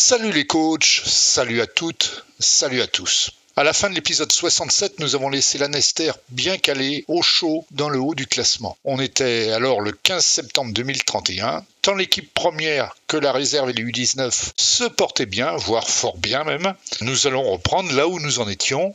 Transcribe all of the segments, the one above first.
Salut les coachs, salut à toutes, salut à tous. À la fin de l'épisode 67, nous avons laissé Lanester bien calé, au chaud, dans le haut du classement. On était alors le 15 septembre 2031. Tant l'équipe première que la réserve et les U19 se portaient bien, voire fort bien même. Nous allons reprendre là où nous en étions.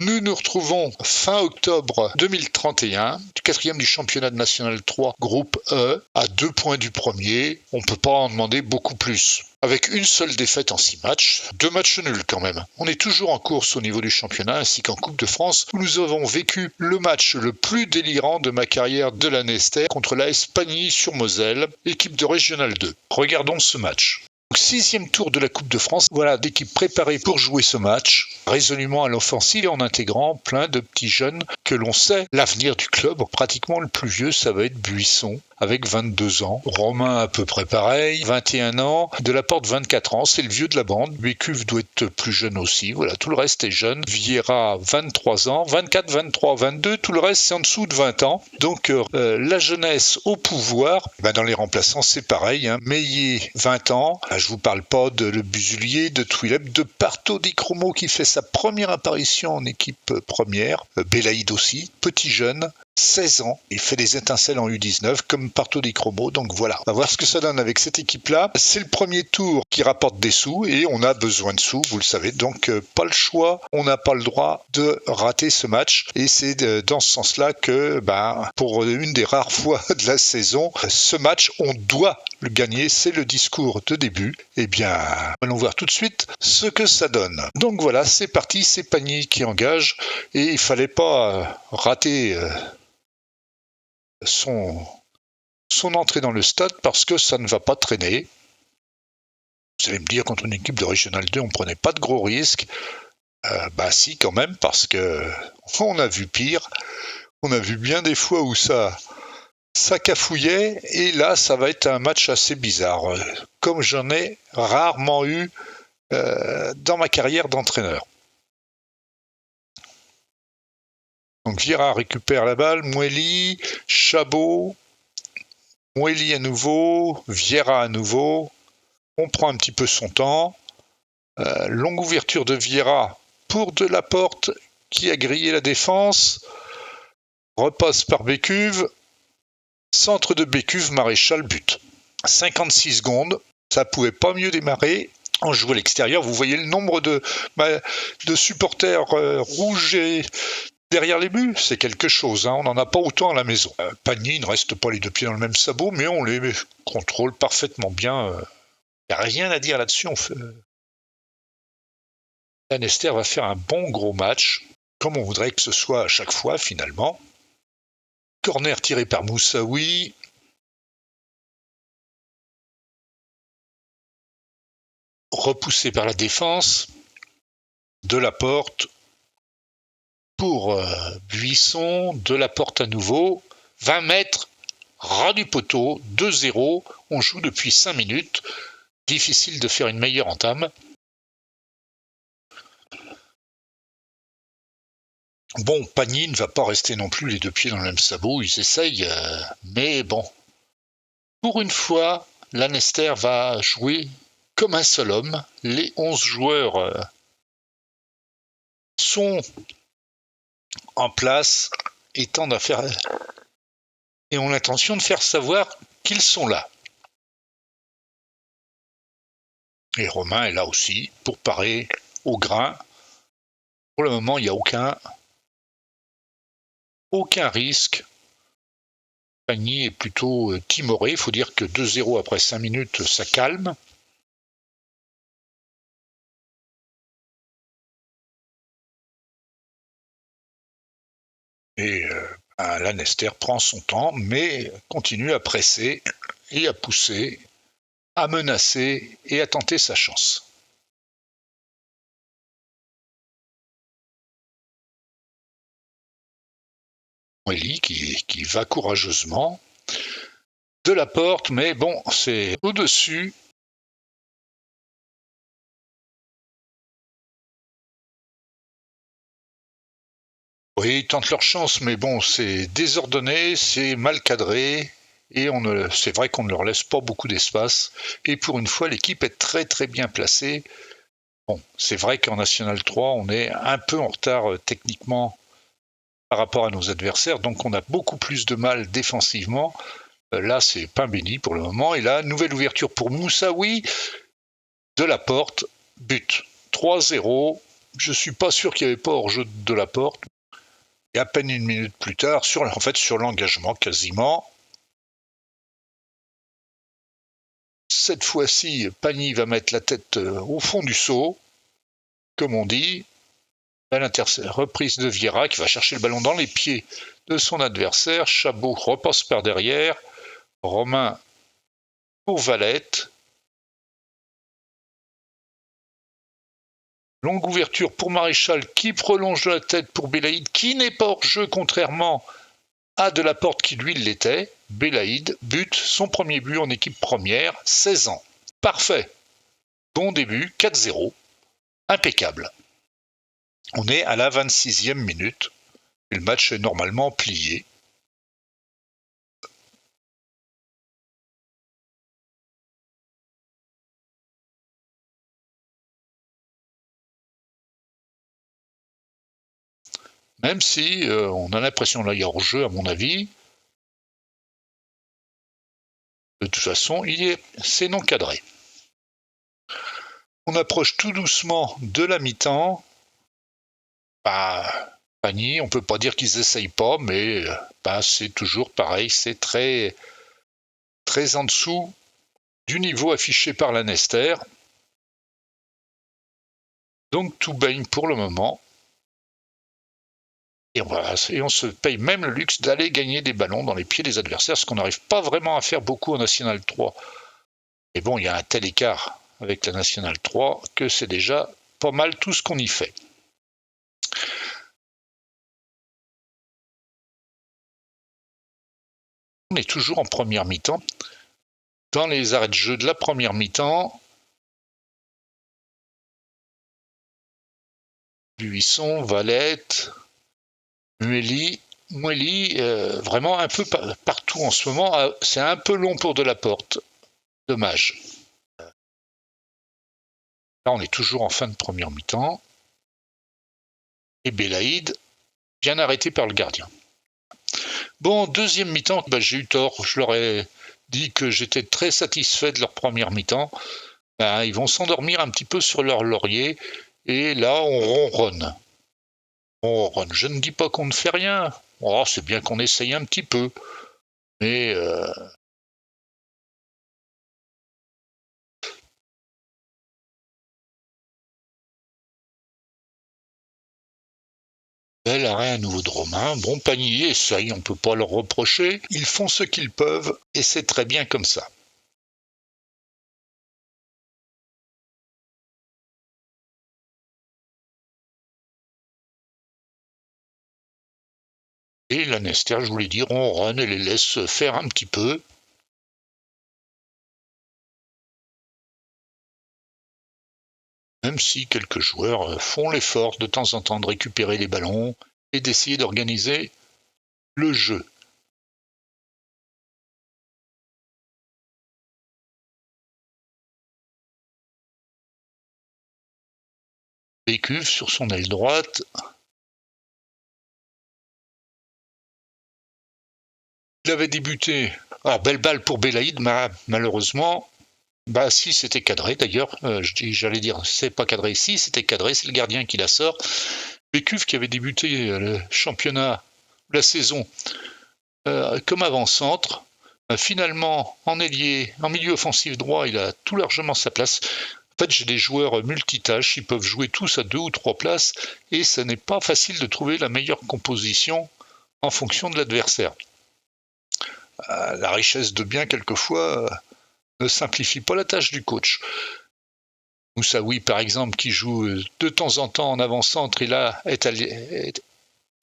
Nous nous retrouvons fin octobre 2031, quatrième du championnat de National 3, groupe E, à 2 points du premier. On ne peut pas en demander beaucoup plus. Avec une seule défaite en 6 matchs, 2 matchs nuls quand même. On est toujours en course au niveau du championnat ainsi qu'en Coupe de France, où nous avons vécu le match le plus délirant de ma carrière de Lanester contre l'AS Pagny-sur-Moselle, équipe de Régional 2. Regardons ce match. 6e tour de la Coupe de France, voilà l'équipe préparée pour jouer ce match, résolument à l'offensive en intégrant plein de petits jeunes que l'on sait l'avenir du club. Pratiquement le plus vieux, ça va être Buisson, avec 22 ans. Romain à peu près pareil, 21 ans. Delaporte, 24 ans, c'est le vieux de la bande. Bécuve doit être plus jeune aussi, voilà, tout le reste est jeune. Vieira, 23 ans, 24, 23, 22, tout le reste c'est en dessous de 20 ans. Donc la jeunesse au pouvoir, dans les remplaçants c'est pareil, Meillet, 20 ans. Je vous parle pas de Le Busulier, de Twilep, de Parto Di Cromo qui fait sa première apparition en équipe première. Belaïd aussi, petit jeune, 16 ans, il fait des étincelles en U19 comme Parto Di Cromo, donc voilà. On va voir ce que ça donne avec cette équipe-là. C'est le premier tour qui rapporte des sous et on a besoin de sous, vous le savez, donc pas le choix, on n'a pas le droit de rater ce match et c'est dans ce sens-là que pour une des rares fois de la saison, ce match, on doit le gagner, c'est le discours de début. Allons voir tout de suite ce que ça donne. Donc voilà, c'est parti, c'est Pagny qui engage et il fallait pas rater son entrée dans le stade parce que ça ne va pas traîner. Vous allez me dire, contre une équipe de Régional 2, on ne prenait pas de gros risques. Si, quand même, parce que on a vu pire. On a vu bien des fois où ça cafouillait, et là, ça va être un match assez bizarre, comme j'en ai rarement eu dans ma carrière d'entraîneur. Donc Vieira récupère la balle, Moueli, Chabot, Moueli à nouveau, Vieira à nouveau. On prend un petit peu son temps. Longue ouverture de Vieira pour Delaporte qui a grillé la défense. Repasse par Bécuve. Centre de Bécuve, Maréchal, but. 56 secondes, ça pouvait pas mieux démarrer. On joue à l'extérieur, vous voyez le nombre de supporters rouges derrière les buts, c'est quelque chose, on n'en a pas autant à la maison. Pagny ne reste pas les deux pieds dans le même sabot, mais on les contrôle parfaitement bien. Il n'y a rien à dire là-dessus. Lanester va faire un bon gros match, comme on voudrait que ce soit à chaque fois finalement. Corner tiré par Moussaoui. Repoussé par la défense. Delaporte pour Buisson. Delaporte à nouveau. 20 mètres. Ras du poteau. 2-0. On joue depuis 5 minutes. Difficile de faire une meilleure entame. Bon, Pagny ne va pas rester non plus les deux pieds dans le même sabot, ils essayent, mais bon. Pour une fois, Lanester va jouer comme un seul homme. Les 11 joueurs sont en place et ont l'intention de faire savoir qu'ils sont là. Et Romain est là aussi pour parer au grain. Pour le moment, il n'y a aucun risque. Pagny est plutôt timoré. Il faut dire que 2-0 après 5 minutes, ça calme. Et Lanester prend son temps, mais continue à presser et à pousser, à menacer et à tenter sa chance. Eli qui va courageusement. Delaporte, mais bon, c'est au-dessus. Oui, ils tentent leur chance, mais bon, c'est désordonné, c'est mal cadré. et c'est vrai qu'on ne leur laisse pas beaucoup d'espace. Et pour une fois, l'équipe est très très bien placée. Bon, c'est vrai qu'en National 3, on est un peu en retard techniquement par rapport à nos adversaires, donc on a beaucoup plus de mal défensivement. Là, c'est pain béni pour le moment. Et là, nouvelle ouverture pour Moussaoui, de la porte, but. 3-0. Je suis pas sûr qu'il n'y avait pas hors-jeu de la porte. Et à peine une minute plus tard, sur l'engagement quasiment. Cette fois-ci, Pagny va mettre la tête au fond du seau, comme on dit. Reprise de Vieira qui va chercher le ballon dans les pieds de son adversaire. Chabot repasse par derrière. Romain pour Valette. Longue ouverture pour Maréchal qui prolonge la tête pour Belaïd qui n'est pas hors jeu contrairement à Delaporte qui lui l'était. Belaïd bute son premier but en équipe première, 16 ans. Parfait. Bon début, 4-0. Impeccable. On est à la 26e minute. Et le match est normalement plié. Même si on a l'impression là il y a hors-jeu à mon avis. De toute façon, c'est non cadré. On approche tout doucement de la mi-temps. Pagny, on peut pas dire qu'ils essayent pas, mais c'est toujours pareil, c'est très, très en dessous du niveau affiché par la Nester. Donc tout baigne pour le moment. Et on se paye même le luxe d'aller gagner des ballons dans les pieds des adversaires, ce qu'on n'arrive pas vraiment à faire beaucoup en National 3. Mais bon, il y a un tel écart avec la National 3 que c'est déjà pas mal tout ce qu'on y fait. On est toujours en première mi-temps. Dans les arrêts de jeu de la première mi-temps, Buisson, Valette, Mueli, vraiment un peu partout en ce moment. C'est un peu long pour Delaporte. Dommage. Là, on est toujours en fin de première mi-temps. Et Belaïd, bien arrêté par le gardien. Bon, deuxième mi-temps, j'ai eu tort. Je leur ai dit que j'étais très satisfait de leur première mi-temps. Ils vont s'endormir un petit peu sur leur laurier. Et là, on ronronne. Je ne dis pas qu'on ne fait rien. Oh, c'est bien qu'on essaye un petit peu. Mais bel arrêt à nouveau de Romain. Bon, Pagny essaye, on ne peut pas leur reprocher. Ils font ce qu'ils peuvent et c'est très bien comme ça. Et la Nester, je voulais dire, on run et les laisse faire un petit peu. Même si quelques joueurs font l'effort de temps en temps de récupérer les ballons et d'essayer d'organiser le jeu. Bécuve sur son aile droite. Il avait débuté. Belle balle pour Belaïd, malheureusement. Si, c'était cadré d'ailleurs. J'allais dire, c'est pas cadré. Si, c'était cadré. C'est le gardien qui la sort. Bécuve qui avait débuté le championnat, la saison, comme avant-centre. Finalement, en ailier, en milieu offensif droit, il a tout largement sa place. En fait, j'ai des joueurs multitâches, ils peuvent jouer tous à 2 ou 3 places, et ce n'est pas facile de trouver la meilleure composition en fonction de l'adversaire. La richesse de bien, quelquefois, ne simplifie pas la tâche du coach. Moussaoui, par exemple, qui joue de temps en temps en avant-centre, est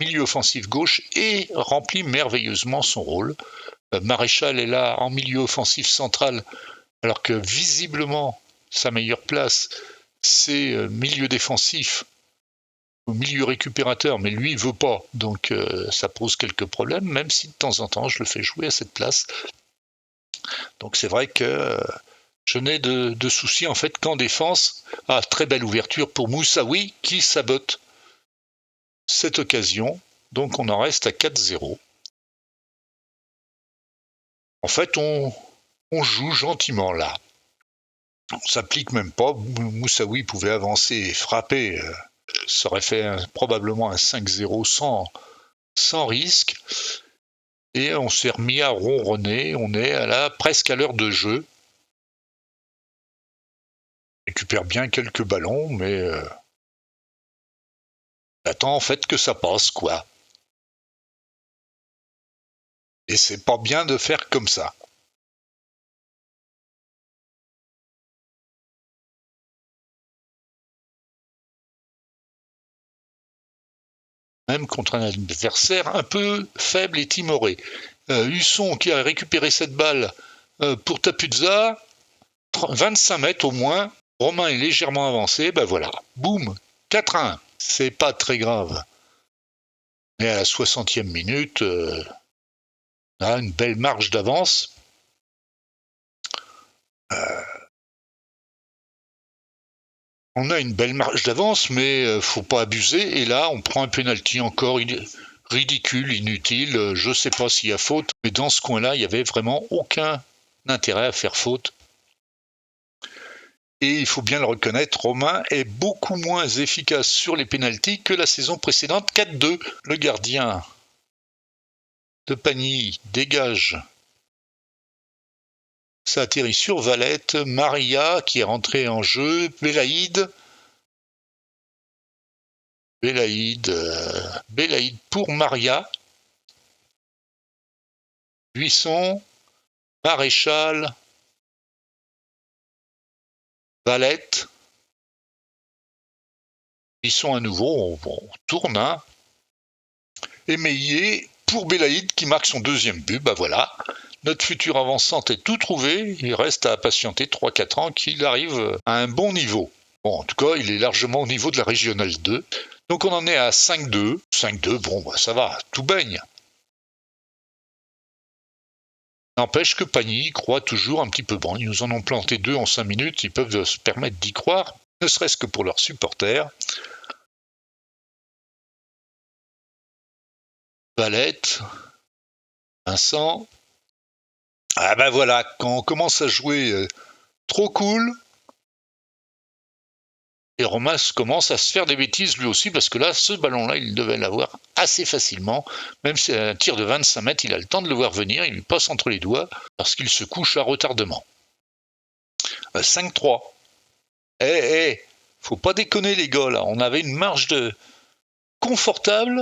milieu offensif gauche et remplit merveilleusement son rôle. Maréchal est là en milieu offensif central, alors que visiblement, sa meilleure place, c'est milieu défensif ou milieu récupérateur, mais lui, il veut pas. Donc, ça pose quelques problèmes, même si de temps en temps, je le fais jouer à cette place. Donc c'est vrai que je n'ai de soucis en fait qu'en défense. Ah, très belle ouverture pour Moussaoui qui sabote cette occasion. Donc on en reste à 4-0. En fait, on joue gentiment là. On s'applique même pas. Moussaoui pouvait avancer et frapper. Ça aurait fait probablement un 5-0 sans risque. Et on s'est remis à ronronner. On est presque à l'heure de jeu. On récupère bien quelques ballons, mais attends en fait que ça passe, quoi. Et c'est pas bien de faire comme ça. Même contre un adversaire un peu faible et timoré. Husson qui a récupéré cette balle pour Tapuzza, 25 mètres au moins. Romain est légèrement avancé, ben voilà, boum, 4-1. C'est pas très grave. Mais à la 60e minute, on a une belle marge d'avance. On a une belle marge d'avance, mais faut pas abuser. Et là, on prend un penalty encore ridicule, inutile. Je sais pas s'il y a faute, mais dans ce coin-là, il y avait vraiment aucun intérêt à faire faute. Et il faut bien le reconnaître, Romain est beaucoup moins efficace sur les pénaltys que la saison précédente. 4-2, le gardien de Pagny dégage. Ça atterrit sur Valette, Maria qui est rentrée en jeu, Belaïd pour Maria, Buisson, Maréchal, Valette, Buisson à nouveau, on tourne, hein. Et Meillet pour Belaïd qui marque son deuxième but, bah voilà. Notre futur avançante est tout trouvé, il reste à patienter 3-4 ans qu'il arrive à un bon niveau. Bon, en tout cas, il est largement au niveau de la Régionale 2. Donc on en est à 5-2. 5-2, bon, bah, ça va, tout baigne. N'empêche que Pagny croit toujours un petit peu. Bon, ils nous en ont planté 2 en 5 minutes, ils peuvent se permettre d'y croire, ne serait-ce que pour leurs supporters. Valette, Vincent. Ah ben voilà, quand on commence à jouer trop cool, et Romain commence à se faire des bêtises lui aussi, parce que là, ce ballon-là, il devait l'avoir assez facilement. Même si c'est un tir de 25 mètres, il a le temps de le voir venir, il lui passe entre les doigts, parce qu'il se couche à retardement. 5-3. Faut pas déconner les gars, là. On avait une marge de confortable,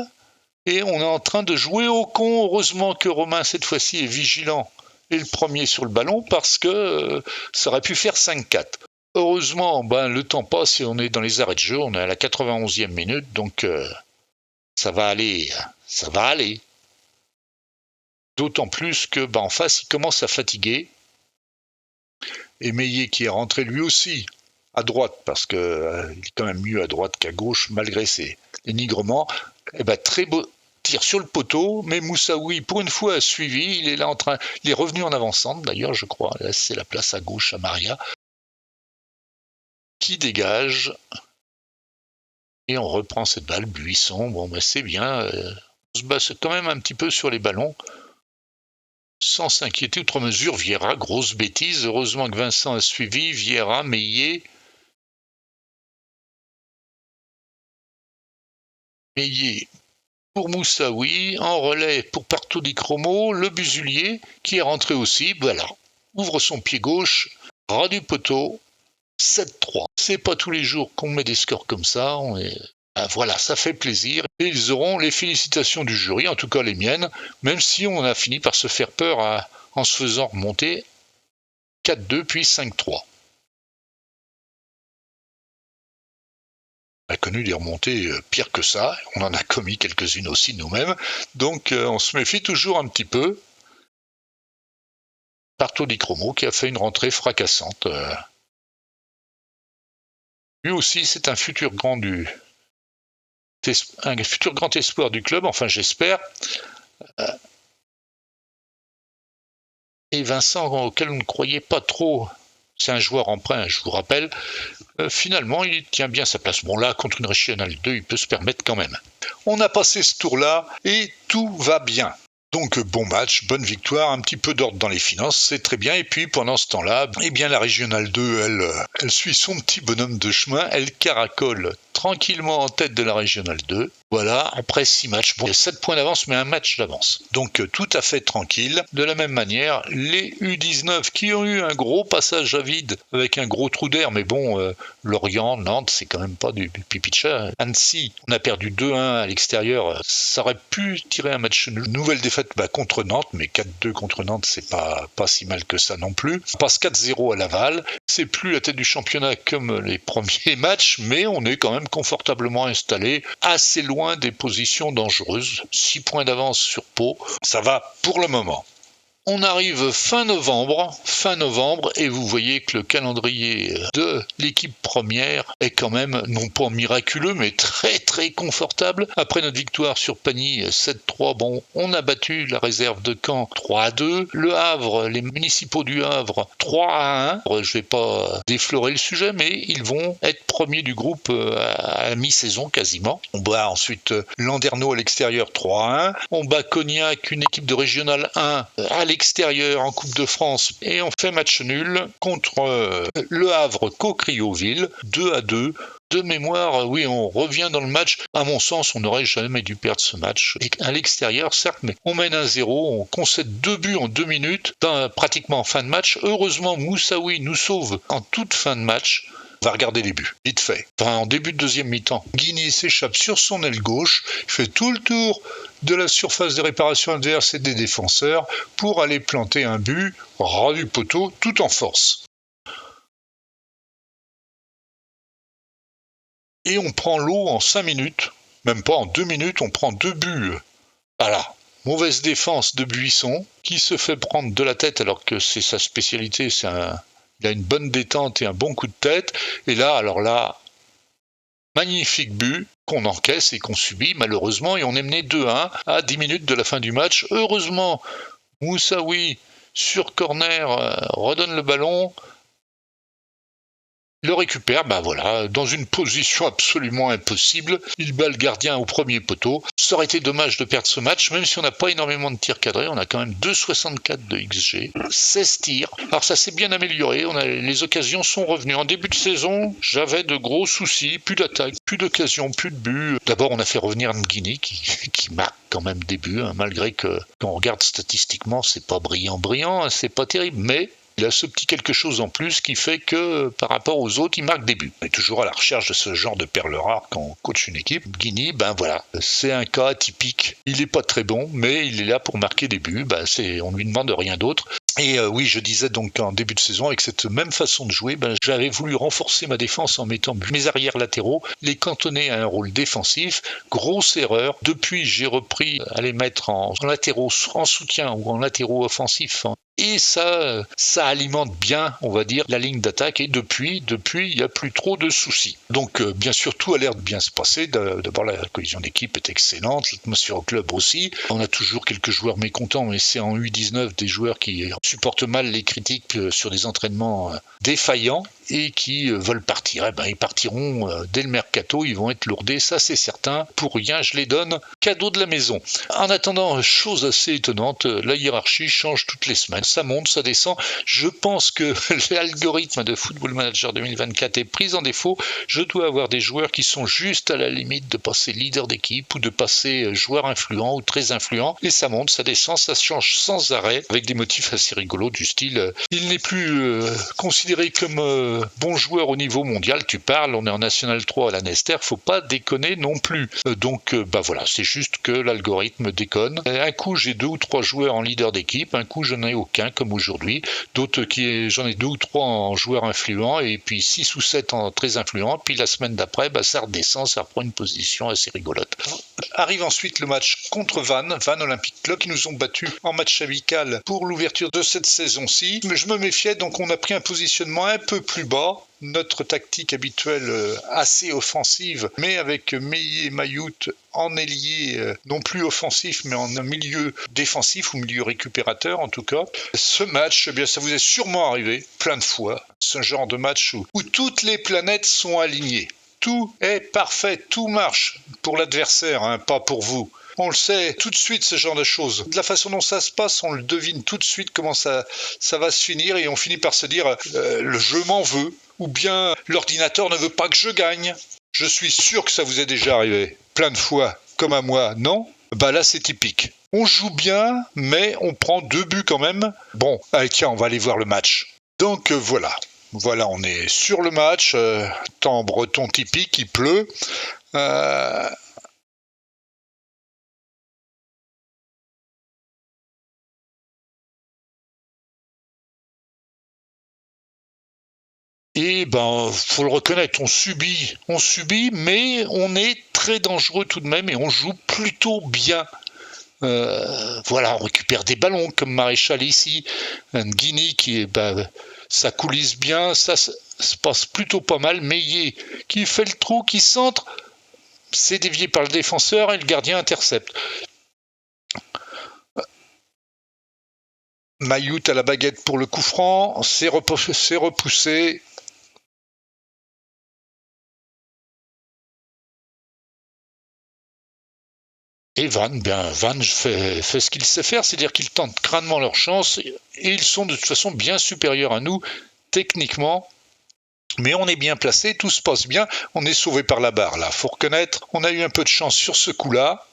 et on est en train de jouer au con. Heureusement que Romain, cette fois-ci, est vigilant et le premier sur le ballon, parce que ça aurait pu faire 5-4. Heureusement, le temps passe et on est dans les arrêts de jeu, on est à la 91e minute, donc ça va aller, ça va aller. D'autant plus que en face, il commence à fatiguer. Et Meillet qui est rentré lui aussi à droite, parce qu'il est quand même mieux à droite qu'à gauche, malgré ses dénigrements. Très beau tir sur le poteau, mais Moussaoui, pour une fois, a suivi. Il est revenu en avançante, d'ailleurs, je crois. Là, c'est la place à gauche à Maria, qui dégage. Et on reprend cette balle, Buisson, c'est bien. On se bat quand même un petit peu sur les ballons, sans s'inquiéter outre mesure. Vieira, grosse bêtise, heureusement que Vincent a suivi. Vieira, Meillet pour Moussaoui, en relais pour Partout Chromo, le Busulier qui est rentré aussi, voilà, ouvre son pied gauche, ras du poteau, 7-3. C'est pas tous les jours qu'on met des scores comme ça, voilà, ça fait plaisir. Et ils auront les félicitations du jury, en tout cas les miennes, même si on a fini par se faire peur en se faisant remonter 4-2 puis 5-3. On a connu des remontées pires que ça, on en a commis quelques-unes aussi nous-mêmes, donc on se méfie toujours un petit peu. Partout Chromo qui a fait une rentrée fracassante. Lui aussi, c'est un futur grand espoir du club, enfin j'espère. Et Vincent, auquel on ne croyait pas trop, c'est un joueur emprunt, je vous rappelle, finalement il tient bien sa place. Bon là, contre une Régionale 2, il peut se permettre quand même. On a passé ce tour-là et tout va bien. Donc bon match, bonne victoire, un petit peu d'ordre dans les finances, c'est très bien. Et puis pendant ce temps-là, eh bien la Régionale 2, elle suit son petit bonhomme de chemin, elle caracole tranquillement en tête de la Régionale 2. Voilà, après 6 matchs, bon, il y a 7 points d'avance, mais un match d'avance. Donc tout à fait tranquille. De la même manière, les U19 qui ont eu un gros passage à vide avec un gros trou d'air, mais bon, Lorient, Nantes, c'est quand même pas du pipi de chat. Annecy, on a perdu 2-1 à l'extérieur, ça aurait pu tirer un match nul. Nouvelle défaite contre Nantes, mais 4-2 contre Nantes, c'est pas si mal que ça non plus. On passe 4-0 à Laval, c'est plus la tête du championnat comme les premiers matchs, mais on est quand même confortablement installé, assez loin des positions dangereuses. 6 points d'avance sur Pau, ça va pour le moment. On arrive fin novembre, et vous voyez que le calendrier de l'équipe première est quand même, non pas miraculeux, mais très très confortable. Après notre victoire sur Pagny 7-3, bon, on a battu la réserve de Caen 3-2. Le Havre, les municipaux du Havre 3-1. Je vais pas déflorer le sujet, mais ils vont être premiers du groupe à mi-saison quasiment. On bat ensuite Landerneau à l'extérieur 3-1. On bat Cognac, une équipe de Régionale 1 à l'extérieur en Coupe de France, et on fait match nul contre le Havre Caucriauville 2-2. De mémoire, oui, on revient dans le match. À mon sens, on n'aurait jamais dû perdre ce match. Et à l'extérieur, certes, mais on mène 1-0, on concède 2 buts en 2 minutes, pratiquement en fin de match. Heureusement, Moussaoui nous sauve en toute fin de match. On va regarder les buts, vite fait. Enfin, en début de deuxième mi-temps, Guigny s'échappe sur son aile gauche, fait tout le tour de la surface de réparation adverse et des défenseurs pour aller planter un but ras du poteau tout en force. Et on prend l'eau en 5 minutes, même pas en 2 minutes, on prend 2 buts. Voilà. Mauvaise défense de Buisson, qui se fait prendre de la tête alors que c'est sa spécialité, il a une bonne détente et un bon coup de tête. Et là, alors là, magnifique but qu'on encaisse et qu'on subit malheureusement, et on est mené 2-1 à 10 minutes de la fin du match. Heureusement, Moussaoui sur corner redonne le ballon, le récupère, dans une position absolument impossible. Il bat le gardien au premier poteau. Ça aurait été dommage de perdre ce match, même si on n'a pas énormément de tirs cadrés. On a quand même 2,64 de XG, 16 tirs. Alors ça s'est bien amélioré, les occasions sont revenues. En début de saison, j'avais de gros soucis, plus d'attaque, plus d'occasions, plus de buts. D'abord, on a fait revenir Nguini qui marque quand même des buts, malgré que quand on regarde statistiquement, c'est pas brillant, c'est pas terrible, mais il a ce petit quelque chose en plus qui fait que par rapport aux autres, il marque des buts. On est toujours à la recherche de ce genre de perles rares quand on coach une équipe. Guigny, c'est un cas atypique. Il n'est pas très bon, mais il est là pour marquer des buts. On ne lui demande rien d'autre. Et oui, je disais donc en début de saison, avec cette même façon de jouer, j'avais voulu renforcer ma défense en mettant mes arrières latéraux, les cantonner à un rôle défensif. Grosse erreur. Depuis, j'ai repris à les mettre en latéraux, en soutien ou en latéraux offensifs. Et ça alimente bien, on va dire, la ligne d'attaque. Et depuis, il n'y a plus trop de soucis. Donc, bien sûr, tout a l'air de bien se passer. D'abord, la cohésion d'équipe est excellente, l'atmosphère au club aussi. On a toujours quelques joueurs mécontents, mais c'est en U19 des joueurs qui supportent mal les critiques sur des entraînements défaillants et qui veulent partir. Ils partiront dès le mercato, ils vont être lourdés, ça c'est certain. Pour rien, je les donne cadeau de la maison. En attendant, chose assez étonnante, la hiérarchie change toutes les semaines. Ça monte, ça descend. Je pense que l'algorithme de Football Manager 2024 est pris en défaut. Je dois avoir des joueurs qui sont juste à la limite de passer leader d'équipe ou de passer joueur influent ou très influent. Et ça monte, ça descend, ça change sans arrêt avec des motifs assez rigolos du style il n'est plus considéré comme bon joueur au niveau mondial. Tu parles, on est en National 3 à la Nester, faut pas déconner non plus. Donc c'est juste que l'algorithme déconne. Un coup j'ai 2 ou 3 joueurs en leader d'équipe, un coup je n'en ai aucun comme aujourd'hui, d'autres j'en ai 2 ou 3 en joueurs influents et puis 6 ou 7 en très influents, puis la semaine d'après ça redescend, ça reprend une position assez rigolote. Arrive ensuite le match contre Vannes Olympic Club, qui nous ont battus en match amical pour l'ouverture de cette saison-ci. Mais je me méfiais, donc on a pris un positionnement un peu plus bas. Notre tactique habituelle assez offensive, mais avec Meillet et Mayout en ailier, non plus offensif, mais en milieu défensif ou milieu récupérateur en tout cas. Ce match, eh bien, ça vous est sûrement arrivé plein de fois. Ce genre de match où toutes les planètes sont alignées. Tout est parfait, tout marche pour l'adversaire, hein, pas pour vous. On le sait tout de suite, ce genre de choses. De la façon dont ça se passe, on le devine tout de suite comment ça va se finir et on finit par se dire le jeu m'en veut ou bien l'ordinateur ne veut pas que je gagne. Je suis sûr que ça vous est déjà arrivé plein de fois, comme à moi, non ? Bah là, c'est typique. On joue bien, mais on prend 2 buts quand même. Bon, allez tiens, on va aller voir le match. Donc voilà. Voilà, on est sur le match, temps breton typique, il pleut. Et ben, faut le reconnaître, on subit, mais on est très dangereux tout de même et on joue plutôt bien. Voilà, on récupère des ballons comme Maréchal ici, Nguini qui est, ça coulisse bien, ça se passe plutôt pas mal. Meillet qui fait le trou, qui centre, c'est dévié par le défenseur et le gardien intercepte. Mayout à la baguette pour le coup franc, c'est repoussé. Et Vannes fait ce qu'il sait faire, c'est-à-dire qu'ils tentent crânement leur chance et ils sont de toute façon bien supérieurs à nous techniquement. Mais on est bien placé, tout se passe bien, on est sauvé par la barre là, faut reconnaître, on a eu un peu de chance sur ce coup-là.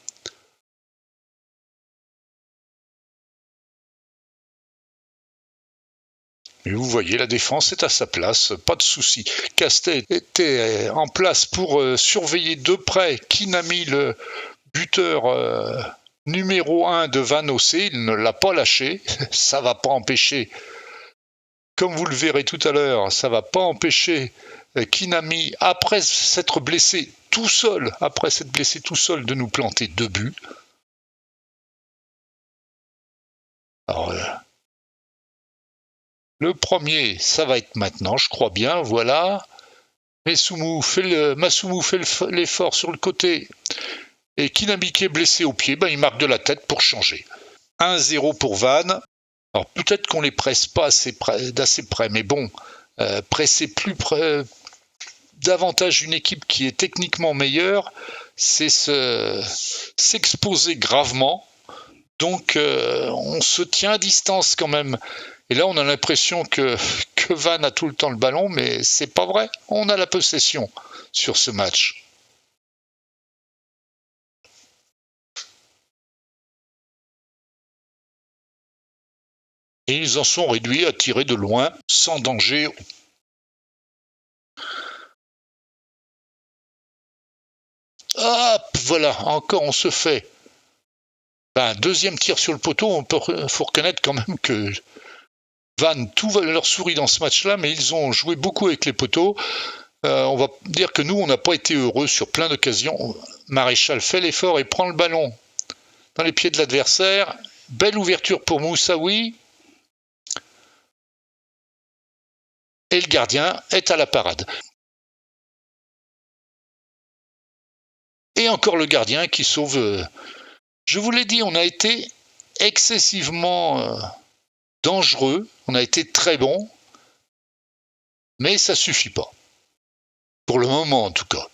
Et vous voyez, la défense est à sa place, pas de souci. Castet était en place pour surveiller de près Kinami, le buteur numéro 1 de Vannes OC, il ne l'a pas lâché, ça va pas empêcher, comme vous le verrez tout à l'heure, ça va pas empêcher Kinami, après s'être blessé tout seul, de nous planter 2 buts. Alors, le premier, ça va être maintenant, je crois bien, voilà. Masumu fait l'effort sur le côté. Et Kinami qui est blessé au pied, il marque de la tête pour changer. 1-0 pour Vannes. Alors peut-être qu'on les presse pas d'assez près, mais bon, presser plus près, davantage une équipe qui est techniquement meilleure, c'est s'exposer gravement. Donc on se tient à distance quand même. Et là, on a l'impression que Vannes a tout le temps le ballon, mais c'est pas vrai. On a la possession sur ce match. Et ils en sont réduits à tirer de loin, sans danger. Hop, voilà, encore on se fait. Deuxième tir sur le poteau, faut reconnaître quand même que Vannes, tout va leur sourit dans ce match-là, mais ils ont joué beaucoup avec les poteaux. On va dire que nous, on n'a pas été heureux sur plein d'occasions. Maréchal fait l'effort et prend le ballon dans les pieds de l'adversaire. Belle ouverture pour Moussaoui. Et le gardien est à la parade. Et encore le gardien qui sauve. Je vous l'ai dit, on a été excessivement dangereux. On a été très bon. Mais ça suffit pas. Pour le moment, en tout cas.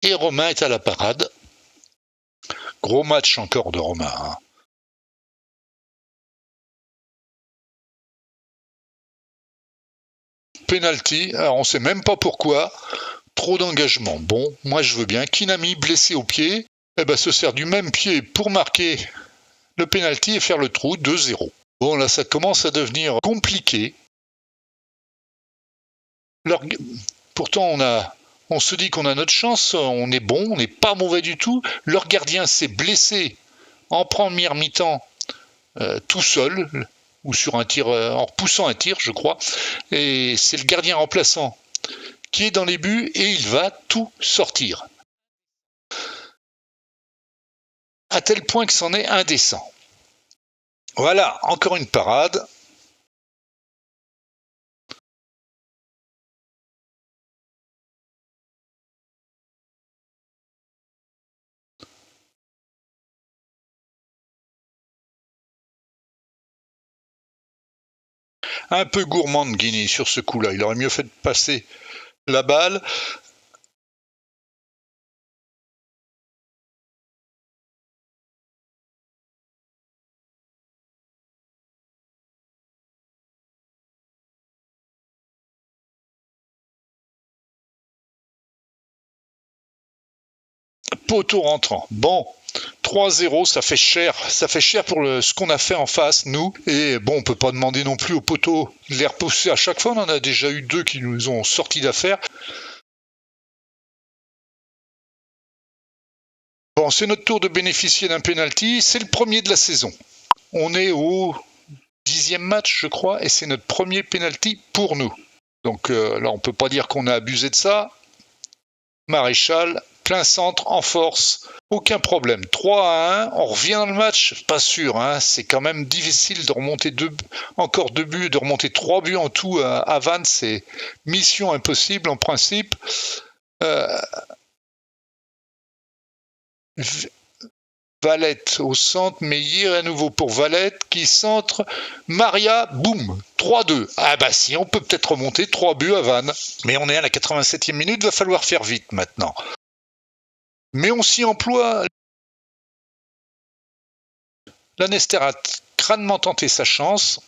Et Romain est à la parade. Gros match encore de Romain. Hein. Penalty, alors on ne sait même pas pourquoi. Trop d'engagement. Bon, moi je veux bien. Kinami blessé au pied, se sert du même pied pour marquer le penalty et faire le trou 2-0. Bon, là ça commence à devenir compliqué. Alors, pourtant on a On se dit qu'on a notre chance, on est bon, on n'est pas mauvais du tout. Leur gardien s'est blessé en première mi-temps tout seul, ou sur un tir, en repoussant un tir, je crois. Et c'est le gardien remplaçant qui est dans les buts et il va tout sortir. À tel point que c'en est indécent. Voilà, encore une parade. Un peu gourmand de Guinée sur ce coup-là. Il aurait mieux fait de passer la balle. Poteau rentrant. Bon, 3-0, ça fait cher. Ça fait cher pour ce qu'on a fait en face, nous. Et bon, on peut pas demander non plus au poteau de les repousser à chaque fois. On en a déjà eu 2 qui nous ont sorti d'affaire. Bon, c'est notre tour de bénéficier d'un penalty. C'est le premier de la saison. On est au 10e match, je crois, et c'est notre premier penalty pour nous. Donc là, on peut pas dire qu'on a abusé de ça. Maréchal, plein centre, en force, aucun problème. 3-1, on revient dans le match, pas sûr, hein, c'est quand même difficile de remonter encore 2 buts, de remonter 3 buts en tout à Vannes, c'est mission impossible en principe. Valette au centre, Meillir à nouveau pour Valette qui centre, Maria, boum, 3-2. Ah bah si, on peut peut-être remonter 3 buts à Vannes. Mais on est à la 87e minute, va falloir faire vite maintenant. Mais on s'y emploie. Lanester a crânement tenté sa chance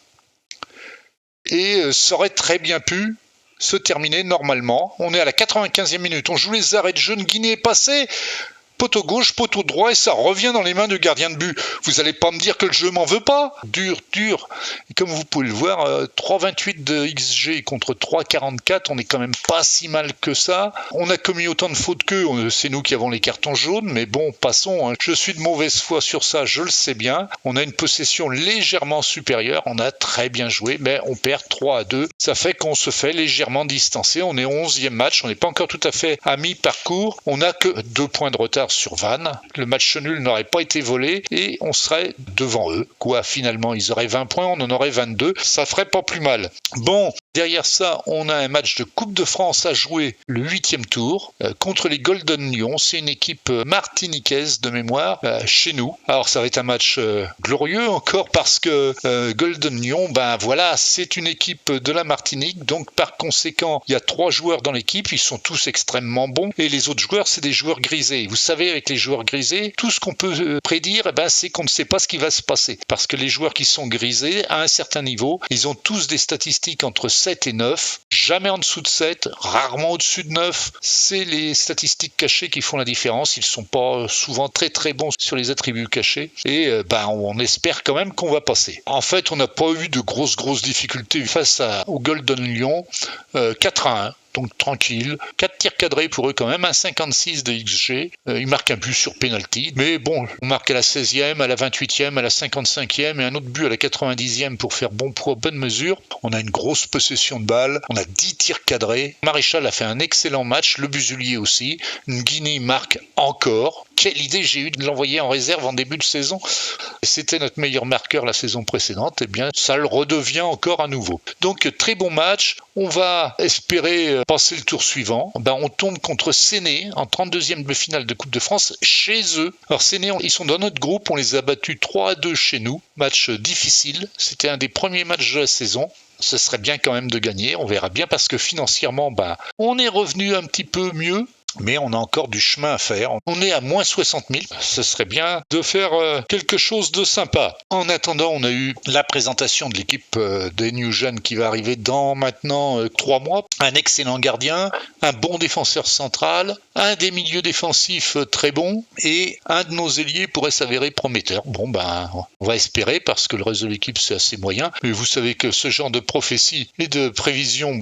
et ça aurait très bien pu se terminer normalement. On est à la 95e minute, on joue les arrêts de jeu, Guinée est passé. Poteau gauche, poteau droit, et ça revient dans les mains du gardien de but. Vous n'allez pas me dire que le jeu m'en veut pas. Dur. Et comme vous pouvez le voir, 3,28 de XG contre 3,44, on est quand même pas si mal que ça. On a commis autant de fautes qu'eux, c'est nous qui avons les cartons jaunes, mais bon, passons. Hein. Je suis de mauvaise foi sur ça, je le sais bien. On a une possession légèrement supérieure, on a très bien joué, mais on perd 3-2. Ça fait qu'on se fait légèrement distancer. On est au 11e match, on n'est pas encore tout à fait à mi-parcours. On n'a que 2 points de retard sur Vannes. Le match nul n'aurait pas été volé et on serait devant eux. Quoi, finalement, ils auraient 20 points, on en aurait 22. Ça ferait pas plus mal. Bon, derrière ça, on a un match de Coupe de France à jouer le 8e tour contre les Golden Lions. C'est une équipe martiniquaise de mémoire chez nous. Alors, ça va être un match glorieux encore parce que Golden Lions, ben voilà, c'est une équipe de la Martinique. Donc, par conséquent, il y a 3 joueurs dans l'équipe. Ils sont tous extrêmement bons et les autres joueurs, c'est des joueurs grisés. Vous savez, avec les joueurs grisés, tout ce qu'on peut prédire, c'est qu'on ne sait pas ce qui va se passer. Parce que les joueurs qui sont grisés, à un certain niveau, ils ont tous des statistiques entre 7 et 9, jamais en dessous de 7, rarement au-dessus de 9. C'est les statistiques cachées qui font la différence. Ils ne sont pas souvent très très bons sur les attributs cachés. Et on espère quand même qu'on va passer. En fait, on n'a pas eu de grosses difficultés face au Golden Lion. 4-1. Donc tranquille, 4 tirs cadrés pour eux quand même, 1,56 de XG, ils marquent un but sur penalty, mais bon, on marque à la 16e, à la 28e, à la 55e et un autre but à la 90e pour faire bon poids, bonne mesure. On a une grosse possession de balle, on a 10 tirs cadrés, Maréchal a fait un excellent match, le Busulier aussi, Nguini marque encore. Quelle idée j'ai eu de l'envoyer en réserve en début de saison. C'était notre meilleur marqueur la saison précédente, et bien ça le redevient encore à nouveau. Donc très bon match, on va espérer passer le tour suivant. On tombe contre Séné en 32e de finale de Coupe de France chez eux. Alors Séné, ils sont dans notre groupe, on les a battus 3-2 chez nous. Match difficile, c'était un des premiers matchs de la saison. Ce serait bien quand même de gagner, on verra bien parce que financièrement, on est revenu un petit peu mieux. mais on a encore du chemin à faire. On est à moins 60 000. Ce serait bien de faire quelque chose de sympa. En attendant, on a eu la présentation de l'équipe des New Gen qui va arriver dans maintenant 3 mois. Un excellent gardien, un bon défenseur central, un des milieux défensifs très bons et un de nos ailiers pourrait s'avérer prometteur. Bon, on va espérer parce que le reste de l'équipe c'est assez moyen. Mais vous savez que ce genre de prophétie et de prévision,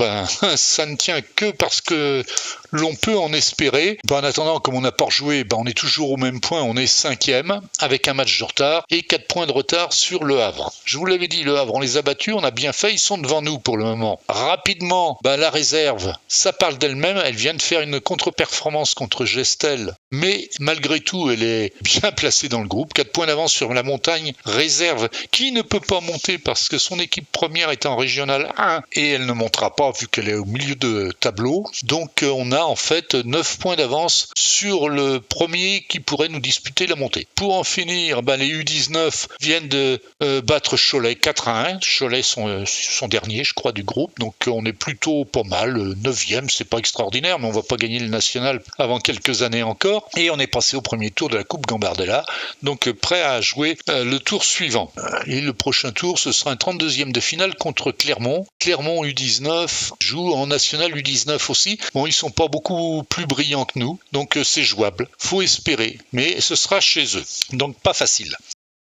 ça ne tient que parce que l'on peut en espérer. En attendant, comme on n'a pas rejoué, on est toujours au même point, on est 5e avec un match de retard et 4 points de retard sur Le Havre. Je vous l'avais dit, Le Havre, on les a battus, on a bien fait, ils sont devant nous pour le moment. Rapidement, la réserve, ça parle d'elle-même, elle vient de faire une contre-performance contre Gestel, mais malgré tout, elle est bien placée dans le groupe. 4 points d'avance sur la montagne réserve qui ne peut pas monter parce que son équipe première est en régional 1 et elle ne montera pas vu qu'elle est au milieu de tableau. Donc on a en fait 9 points d'avance sur le premier qui pourrait nous disputer la montée. Pour en finir, les U19 viennent de battre Cholet 4-1. Cholet son dernier, je crois, du groupe. Donc on est plutôt pas mal. 9e, c'est pas extraordinaire, mais on va pas gagner le national avant quelques années encore. Et on est passé au premier tour de la Coupe Gambardella. Donc prêt à jouer le tour suivant. Et le prochain tour, ce sera un 32e de finale contre Clermont. Clermont U19 joue en national U19 aussi. Bon, ils sont pas beaucoup plus brillants que nous, donc c'est jouable. Faut espérer, mais ce sera chez eux. Donc pas facile.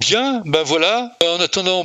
Bien, voilà. En attendant,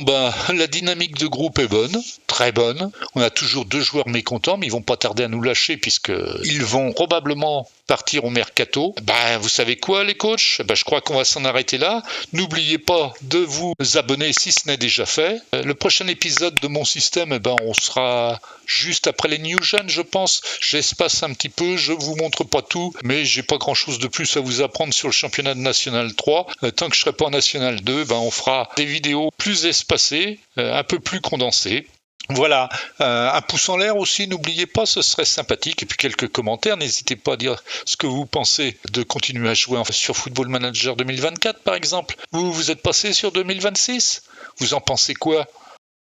la dynamique de groupe est bonne, très bonne. On a toujours 2 joueurs mécontents, mais ils vont pas tarder à nous lâcher puisqu'ils vont probablement partir au mercato. Vous savez quoi, les coachs ? Je crois qu'on va s'en arrêter là. N'oubliez pas de vous abonner si ce n'est déjà fait. Le prochain épisode de mon système, on sera juste après les New Gen, je pense. J'espace un petit peu, je vous montre pas tout, mais j'ai pas grand chose de plus à vous apprendre sur le championnat de National 3. Tant que je serai pas en National 2, on fera des vidéos plus espacées, un peu plus condensées. Voilà, un pouce en l'air aussi, n'oubliez pas, ce serait sympathique. Et puis quelques commentaires, n'hésitez pas à dire ce que vous pensez de continuer à jouer sur Football Manager 2024 par exemple. Vous êtes passé sur 2026 ? Vous en pensez quoi ?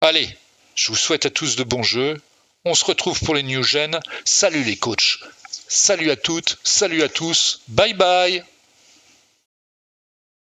Allez, je vous souhaite à tous de bons jeux. On se retrouve pour les New Gen. Salut les coachs. Salut à toutes, salut à tous. Bye bye.